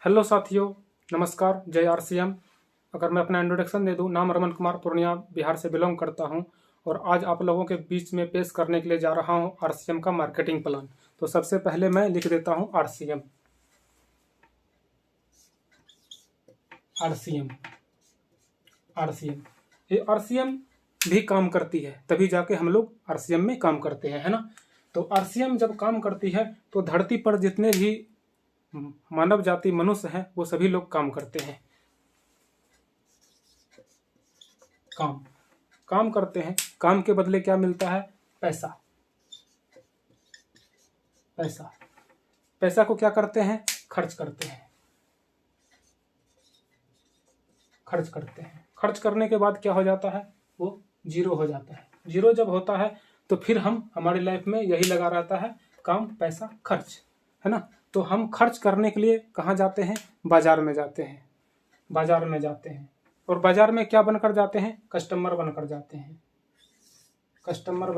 Hello साथियों, नमस्कार। जय आरसीएम। अगर मैं अपना इंट्रोडक्शन दे दूं, नाम रमन कुमार, पूर्णिया बिहार से बिलोंग करता हूं और आज आप लोगों के बीच में पेश करने के लिए जा रहा हूं आरसीएम का मार्केटिंग प्लान। तो सबसे पहले मैं लिख देता हूं आरसीएम। आरसीएम आरसीएम ये आरसीएम भी काम करती है, तभी जाके हम लोग आरसीएम में काम करते हैं, है ना। तो आरसीएम जब काम करती है तो धरती पर जितने भी मानव जाति मनुष्य हैं वो सभी लोग काम करते हैं। काम काम करते हैं। काम के बदले क्या मिलता है? पैसा। पैसा पैसा को क्या करते हैं? खर्च करते हैं। खर्च करने के बाद क्या हो जाता है? वो जीरो हो जाता है। जीरो जब होता है तो फिर हम हमारी लाइफ में यही लगा रहता है, काम पैसा खर्च, है ना। तो हम खर्च करने के लिए कहाँ जाते हैं? बाजार में जाते हैं। और बाजार में क्या बनकर जाते हैं? कस्टमर बनकर जाते हैं। कस्टमर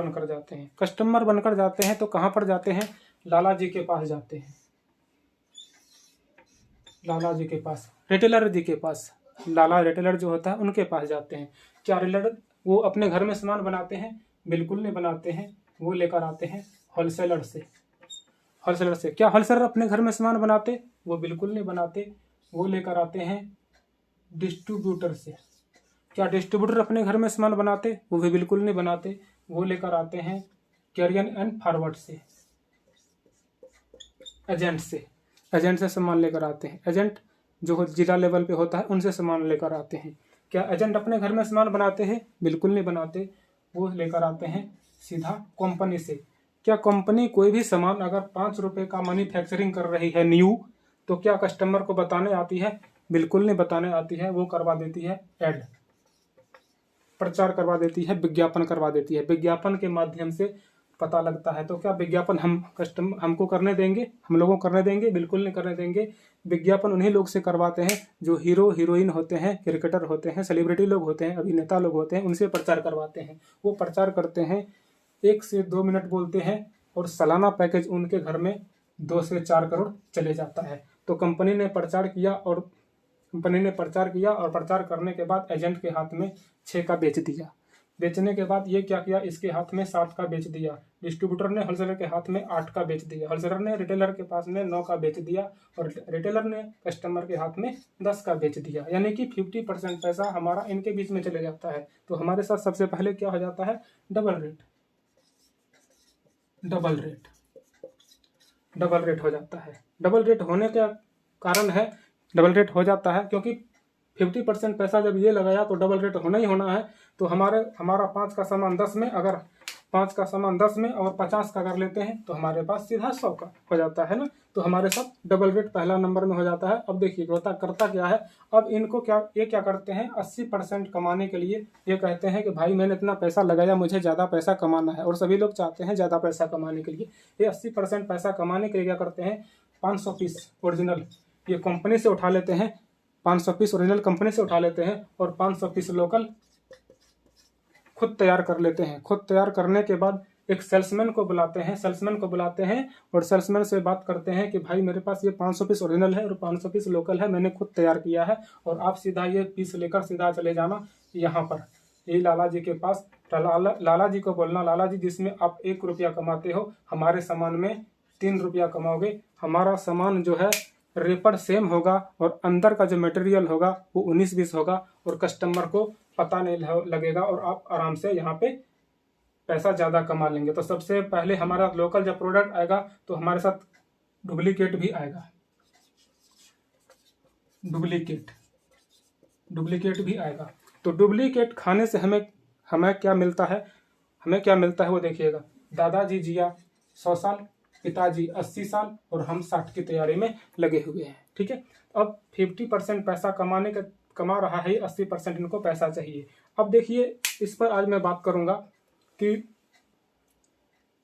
बनकर जाते हैं तो कहाँ पर जाते हैं? लाला जी के पास जाते हैं। रिटेलर जी के पास। लाला रिटेलर जो होता है उनके पास जाते हैं। क्या रिटेलर वो अपने घर में सामान बनाते हैं? बिल्कुल नहीं बनाते हैं। वो लेकर आते हैं होलसेलर से। क्या होलसेलर अपने घर में सामान बनाते? वो बिल्कुल नहीं बनाते। वो लेकर आते हैं डिस्ट्रीब्यूटर से। क्या डिस्ट्रीब्यूटर अपने घर में सामान बनाते? वो भी बिल्कुल नहीं बनाते। वो लेकर आते हैं कैरियर एंड फॉरवर्ड से, एजेंट से सामान लेकर आते हैं। एजेंट जो जिला लेवल पे होता है उनसे सामान लेकर आते हैं। क्या एजेंट अपने घर में सामान बनाते हैं? बिल्कुल नहीं बनाते। वो लेकर आते हैं सीधा कंपनी से। क्या कंपनी कोई भी सामान अगर 5 रुपए का मैन्युफैक्चरिंग कर रही है न्यू, तो क्या कस्टमर को बताने आती है? बिल्कुल नहीं बताने आती है। वो करवा देती है एड, प्रचार करवा देती है, विज्ञापन करवा देती है। विज्ञापन के माध्यम से पता लगता है। तो क्या विज्ञापन हमको करने देंगे? हम लोगों को करने देंगे? बिल्कुल नहीं करने देंगे। विज्ञापन उन्हीं लोग से करवाते हैं जो हीरो हीरोइन होते हैं, क्रिकेटर होते हैं, सेलिब्रिटी लोग होते हैं, अभिनेता लोग होते हैं, उनसे प्रचार करवाते हैं। वो प्रचार करते हैं, 1 से 2 मिनट बोलते हैं और सालाना पैकेज उनके घर में 2 से 4 करोड़ चले जाता है। तो कंपनी ने प्रचार किया और प्रचार करने के बाद एजेंट के हाथ में 6 का बेच दिया। बेचने के बाद ये क्या किया? इसके हाथ में 7 का बेच दिया। डिस्ट्रीब्यूटर ने होलसेलर के हाथ में 8 का बेच दिया। होलसेलर ने रिटेलर के पास में 9 का बेच दिया और रिटेलर ने कस्टमर के हाथ में 10 का बेच दिया। यानी कि 50% पैसा हमारा इनके बीच में चले जाता है। तो हमारे साथ सबसे पहले क्या हो जाता है? डबल रेट हो जाता है। डबल रेट होने का कारण है, डबल रेट हो जाता है क्योंकि 50% पैसा जब ये लगाया तो डबल रेट होना ही होना है। तो हमारा 5 का सामान 10 में, अगर 5 का सामान 10 में और 50 का कर लेते हैं तो हमारे पास सीधा 100 का हो जाता है ना। तो हमारे साथ डबल रेट पहला नंबर में हो जाता है। अब देखिए करता क्या है। अब इनको क्या करते हैं? 80% कमाने के लिए ये कहते हैं कि भाई मैंने इतना पैसा लगाया, मुझे ज़्यादा पैसा कमाना है। और सभी लोग चाहते हैं ज़्यादा पैसा कमाने के लिए। ये 80% पैसा कमाने के लिए क्या करते हैं? 500 पीस ओरिजिनल ये कंपनी से उठा लेते हैं। 500 पीस ओरिजिनल कंपनी से उठा लेते हैं और 500 पीस लोकल खुद तैयार कर लेते हैं। खुद तैयार करने के बाद एक सेल्समैन को बुलाते हैं और सेल्समैन से बात करते हैं कि भाई मेरे पास ये 500 पीस ओरिजिनल है और 500 पीस लोकल है, मैंने खुद तैयार किया है और आप सीधा ये पीस लेकर सीधा चले जाना यहाँ पर, यही लाला जी के पास। लाला जी को बोलना, लाला जी जिसमें आप 1 रुपया कमाते हो, हमारे सामान में 3 रुपया कमाओगे। हमारा सामान जो है रेपर सेम होगा और अंदर का जो मटेरियल होगा वो 19-20 होगा और कस्टमर को पता नहीं लगेगा और आप आराम से यहाँ पे पैसा ज़्यादा कमा लेंगे। तो सबसे पहले हमारा लोकल जब प्रोडक्ट आएगा तो हमारे साथ डुप्लीकेट भी आएगा। डुप्लीकेट भी आएगा। तो डुप्लीकेट खाने से हमें क्या मिलता है वो देखिएगा। दादाजी जिया 100 साल, पिताजी 80 साल और हम 60 की तैयारी में लगे हुए हैं। ठीक है। अब 50% पैसा कमा रहा है, 80% इनको पैसा चाहिए। अब देखिए इस पर आज मैं बात करूंगा कि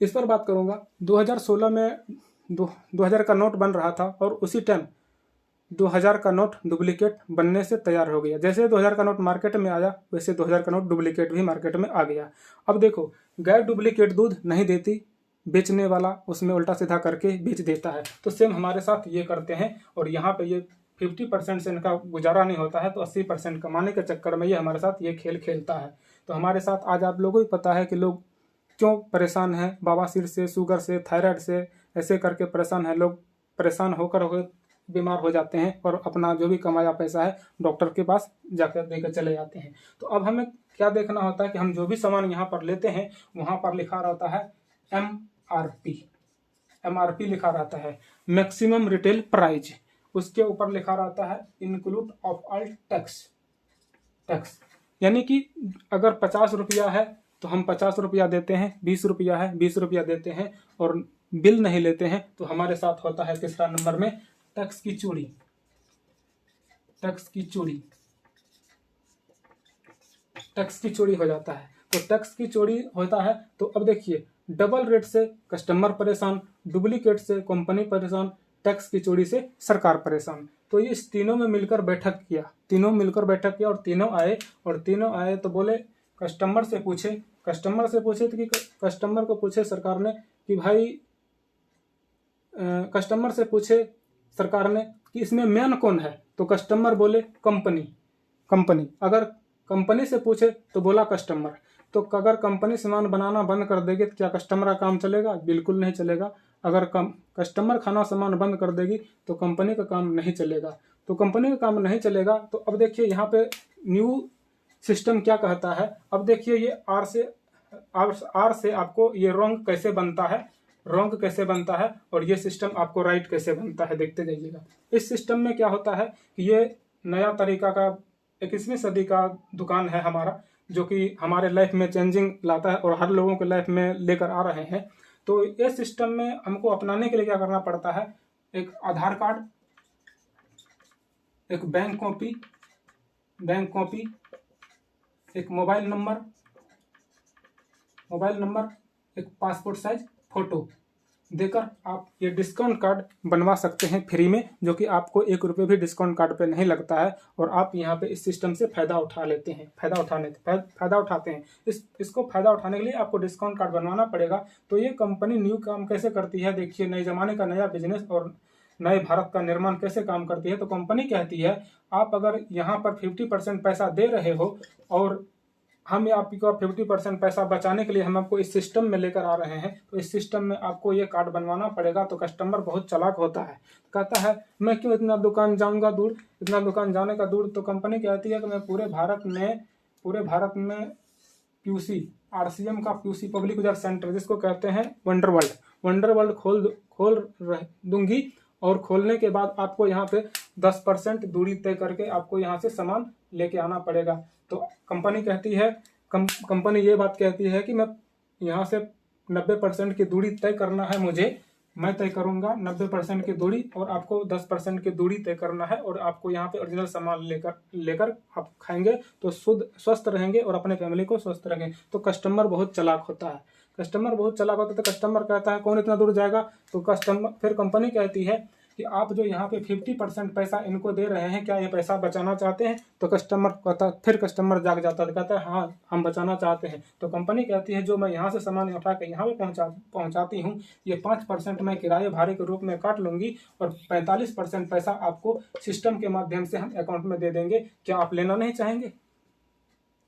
2016 में 2000 का नोट बन रहा था और उसी टाइम 2000 का नोट डुप्लीकेट बनने से तैयार हो गया। जैसे 2000 का नोट मार्केट में आया वैसे 2000 का नोट डुप्लीकेट भी मार्केट में आ गया। अब देखो, गाय डुप्लीकेट दूध नहीं देती, बेचने वाला उसमें उल्टा सीधा करके बेच देता है। तो सेम हमारे साथ ये करते हैं और यहाँ पे ये 50% से इनका गुजारा नहीं होता है, तो 80% कमाने के चक्कर में ये हमारे साथ ये खेल खेलता है। तो हमारे साथ आज आप लोगों को पता है कि लोग क्यों परेशान हैं, बवासीर से, शुगर से, थायराइड से, ऐसे करके परेशान है लोग। परेशान होकर बीमार हो जाते हैं और अपना जो भी कमाया पैसा है डॉक्टर के पास जाकर देकर चले जाते हैं। तो अब हमें क्या देखना होता है कि हम जो भी सामान यहाँ पर लेते हैं वहाँ पर लिखा रहता है MRP। MRP लिखा रहता है, मैक्सिमम रिटेल प्राइस। उसके ऊपर लिखा रहता है इंक्लूड ऑफ ऑल टैक्स। यानी कि अगर 50 रुपया है तो हम 50 रुपया देते हैं, 20 रुपया है 20 रुपया देते हैं और बिल नहीं लेते हैं, तो हमारे साथ होता है तीसरा नंबर में टैक्स की चोरी। टैक्स की चोरी, टैक्स की चोरी हो जाता है। तो टैक्स की चोरी होता है तो अब देखिए, डबल रेट से कस्टमर परेशान, डुप्लीकेट से कंपनी परेशान, टैक्स की चोरी से सरकार परेशान। तो ये इस तीनों में मिलकर बैठक किया, तीनों मिलकर बैठक किया और तीनों आए तो बोले कस्टमर से पूछे तो कि कस्टमर को पूछे सरकार ने कि भाई कस्टमर से पूछे सरकार ने कि इसमें मेन कौन है, तो कस्टमर बोले कंपनी। अगर कंपनी से पूछे तो बोला कस्टमर। तो अगर कंपनी सामान बनाना बंद कर देगी तो क्या कस्टमर का काम चलेगा? बिल्कुल नहीं चलेगा। अगर कस्टमर खाना सामान बंद कर देगी तो कंपनी का काम नहीं चलेगा। तो कंपनी का काम नहीं चलेगा। तो अब देखिए यहाँ पे न्यू सिस्टम क्या कहता है। अब देखिए ये आर से आपको ये रॉन्ग कैसे बनता है और ये सिस्टम आपको राइट कैसे बनता है, देखते जाइएगा। इस सिस्टम में क्या होता है कि ये नया तरीका का 21वीं सदी का दुकान है हमारा, जो कि हमारे लाइफ में चेंजिंग लाता है और हर लोगों के लाइफ में लेकर आ रहे हैं। तो इस सिस्टम में हमको अपनाने के लिए क्या करना पड़ता है, एक आधार कार्ड, एक बैंक कॉपी, एक मोबाइल नंबर, एक पासपोर्ट साइज फोटो देकर आप ये डिस्काउंट कार्ड बनवा सकते हैं फ्री में, जो कि आपको 1 रुपये भी डिस्काउंट कार्ड पे नहीं लगता है। और आप यहाँ पे इस सिस्टम से फायदा उठाते हैं। इसको फायदा उठाने के लिए आपको डिस्काउंट कार्ड बनवाना पड़ेगा। तो ये कंपनी न्यू काम कैसे करती है, देखिए नए जमाने का नया बिजनेस और नए भारत का निर्माण कैसे काम करती है। तो कंपनी कहती है आप अगर यहाँ पर 50% पैसा दे रहे हो और हम आपको 50% पैसा बचाने के लिए हम आपको इस सिस्टम में लेकर आ रहे हैं, तो इस सिस्टम में आपको ये कार्ड बनवाना पड़ेगा। तो कस्टमर बहुत चालाक होता है, कहता है मैं क्यों इतना दुकान जाऊंगा दूर, इतना दुकान जाने का दूर। तो कंपनी कहती है कि मैं पूरे भारत में QC RCM का QC पब्लिक यूजर सेंटर, जिसको कहते हैं वंडर वर्ल्ड खोल दूंगी। और खोलने के बाद आपको यहाँ पे 10% दूरी तय करके आपको यहाँ से सामान लेके आना पड़ेगा। तो कंपनी कहती है, कंपनी ये बात कहती है कि मैं यहाँ से 90% की दूरी तय करना है मुझे, मैं तय करूंगा 90% की दूरी और आपको 10% की दूरी तय करना है। और आपको यहाँ पे ओरिजिनल सामान लेकर आप खाएंगे तो स्वस्थ रहेंगे और अपने फैमिली को स्वस्थ रखेंगे। तो कस्टमर बहुत चालाक होता है। तो कस्टमर कहता है कौन इतना दूर जाएगा। तो फिर कंपनी कहती है कि आप जो यहाँ पे 50% पैसा इनको दे रहे हैं, क्या ये पैसा बचाना चाहते हैं? तो कस्टमर जाग जाता है, कहता है हाँ हम बचाना चाहते हैं। तो कंपनी कहती है जो मैं यहाँ से सामान उठा के यहाँ पे पहुँचाती हूँ, ये 5% मैं किराए भाड़े के रूप में काट लूंगी और 45% पैसा आपको सिस्टम के माध्यम से हम अकाउंट में दे देंगे, क्या आप लेना नहीं चाहेंगे?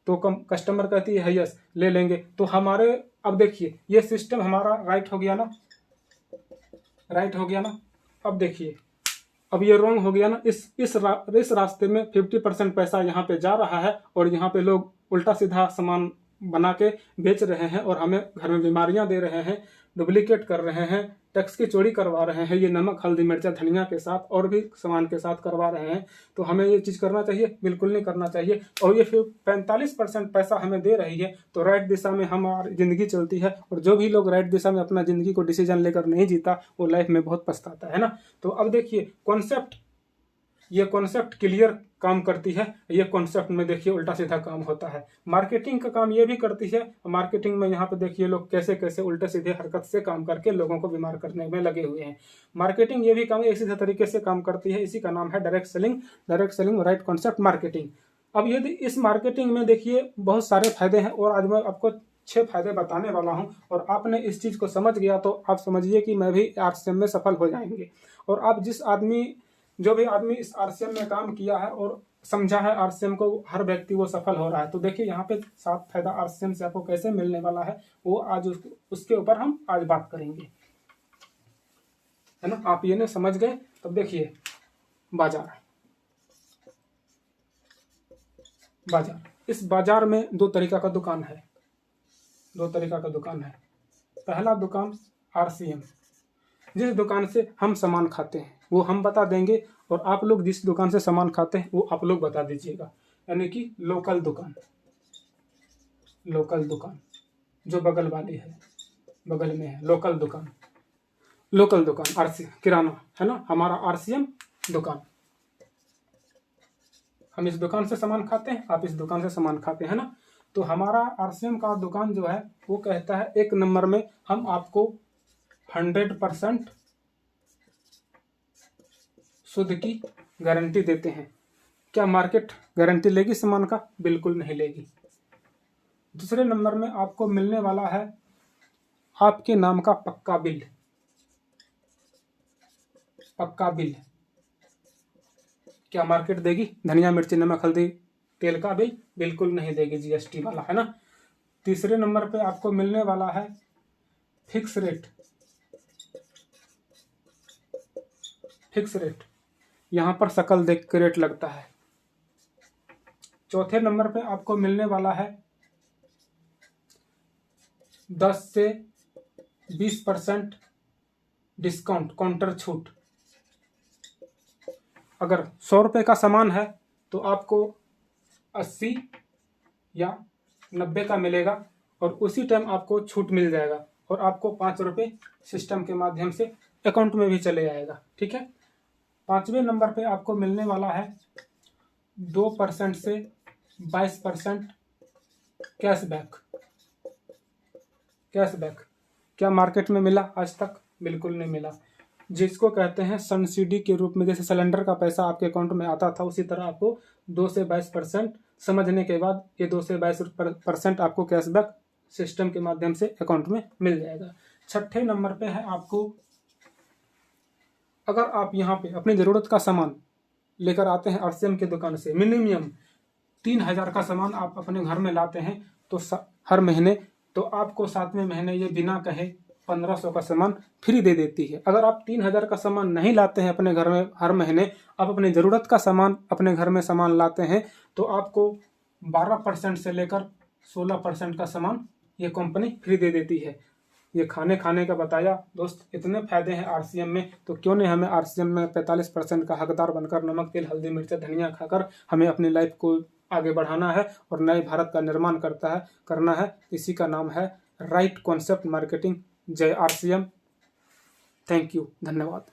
तो कस्टमर कहती है यस ले लेंगे। तो हमारे अब देखिए ये सिस्टम हमारा राइट हो गया ना। अब देखिए अब ये रॉन्ग हो गया ना। इस रास्ते में 50% पैसा यहाँ पे जा रहा है और यहाँ पे लोग उल्टा सीधा सामान बना के बेच रहे हैं और हमें घर में बीमारियां दे रहे हैं, डुप्लीकेट कर रहे हैं, टैक्स की चोरी करवा रहे हैं। ये नमक हल्दी मिर्चा धनिया के साथ और भी सामान के साथ करवा रहे हैं। तो हमें ये चीज़ करना चाहिए? बिल्कुल नहीं करना चाहिए। और ये फिर 45% पैसा हमें दे रही है तो राइट दिशा में हमारी ज़िंदगी चलती है। और जो भी लोग राइट दिशा में अपना ज़िंदगी को डिसीजन लेकर नहीं जीता वो लाइफ में बहुत पछताता है ना। तो अब देखिए ये कॉन्सेप्ट क्लियर काम करती है। ये कॉन्सेप्ट में देखिए उल्टा सीधा काम होता है। मार्केटिंग का काम ये भी करती है। मार्केटिंग में यहाँ पे देखिए लोग कैसे कैसे उल्टे सीधे हरकत से काम करके लोगों को बीमार करने में लगे हुए हैं। मार्केटिंग ये भी काम इसी तरीके से काम करती है। इसी का नाम है direct selling right concept marketing. अब यदि इस मार्केटिंग में देखिए बहुत सारे फायदे हैं और आज मैं आपको 6 फायदे बताने वाला हूं। और आपने इस चीज़ को समझ गया तो आप समझिए कि मैं भी RCM में सफल हो जाएंगे। और आप जो भी आदमी इस आरसीएम में काम किया है और समझा है आरसीएम को, हर व्यक्ति वो सफल हो रहा है। तो देखिए यहाँ पे 7 फायदा आरसीएम से आपको कैसे मिलने वाला है, वो आज उसके ऊपर हम आज बात करेंगे, है ना। आप ये नहीं समझ गए, तब देखिए बाजार, इस बाजार में 2 तरीका का दुकान है, 2 तरीका का दुकान है। पहला दुकान आरसीएम, जिस दुकान से हम सामान खाते हैं वो हम बता देंगे, और आप लोग जिस दुकान से सामान खाते हैं वो आप लोग बता दीजिएगा, यानी कि लोकल दुकान, लोकल दुकान जो बगल वाली है, बगल में है लोकल दुकान, लोकल दुकान आरसीएम किराना, है ना, हमारा आरसीएम दुकान। हम इस दुकान से सामान खाते हैं, आप इस दुकान से सामान खाते हैं ना। तो हमारा आरसीएम का दुकान जो है वो कहता है 1 नंबर में हम आपको 100% शुद्ध की गारंटी देते हैं। क्या मार्केट गारंटी लेगी सामान का? बिल्कुल नहीं लेगी। दूसरे नंबर में आपको मिलने वाला है आपके नाम का पक्का बिल, पक्का बिल। क्या मार्केट देगी? धनिया मिर्ची नमक हल्दी तेल का बिल? बिल्कुल नहीं देगी, जीएसटी वाला, है ना। तीसरे नंबर पे आपको मिलने वाला है फिक्स रेट, फिक्स रेट, यहां पर शकल देख के रेट लगता है। चौथे नंबर पे आपको मिलने वाला है 10 से 20% डिस्काउंट, काउंटर छूट। अगर 100 रुपये का सामान है तो आपको 80 या 90 का मिलेगा, और उसी टाइम आपको छूट मिल जाएगा, और आपको 5 रुपये सिस्टम के माध्यम से अकाउंट में भी चले जाएगा, ठीक है। 5वें नंबर पे आपको मिलने वाला है 2% से 22% कैशबैक, कैशबैक। क्या मार्केट में मिला आज तक? बिल्कुल नहीं मिला। जिसको कहते हैं सब्सिडी के रूप में, जैसे सिलेंडर का पैसा आपके अकाउंट में आता था, उसी तरह आपको 2 से 22% समझने के बाद ये 2 से 22% आपको कैशबैक सिस्टम के माध्यम से अकाउंट में मिल जाएगा। 6ठे नंबर पे है आपको, अगर आप यहाँ पे अपनी ज़रूरत का सामान लेकर आते हैं आरसीएम की दुकान से, मिनिमम 3000 का सामान आप अपने घर में लाते हैं, तो हर महीने तो आपको 7वें महीने ये बिना कहे 1500 का सामान फ्री दे देती है। अगर आप 3000 का सामान नहीं लाते हैं अपने घर में हर महीने, आप अपनी ज़रूरत का सामान अपने घर में सामान लाते हैं, तो आपको 12% से लेकर 16% का सामान ये कंपनी फ्री दे देती है। ये खाने का बताया दोस्त, इतने फायदे हैं आरसीएम में, तो क्यों नहीं हमें आरसीएम में 45% का हकदार बनकर नमक तेल हल्दी मिर्च धनिया खाकर हमें अपनी लाइफ को आगे बढ़ाना है और नए भारत का निर्माण करना है। इसी का नाम है राइट कॉन्सेप्ट मार्केटिंग। जय आरसीएम। थैंक यू, धन्यवाद।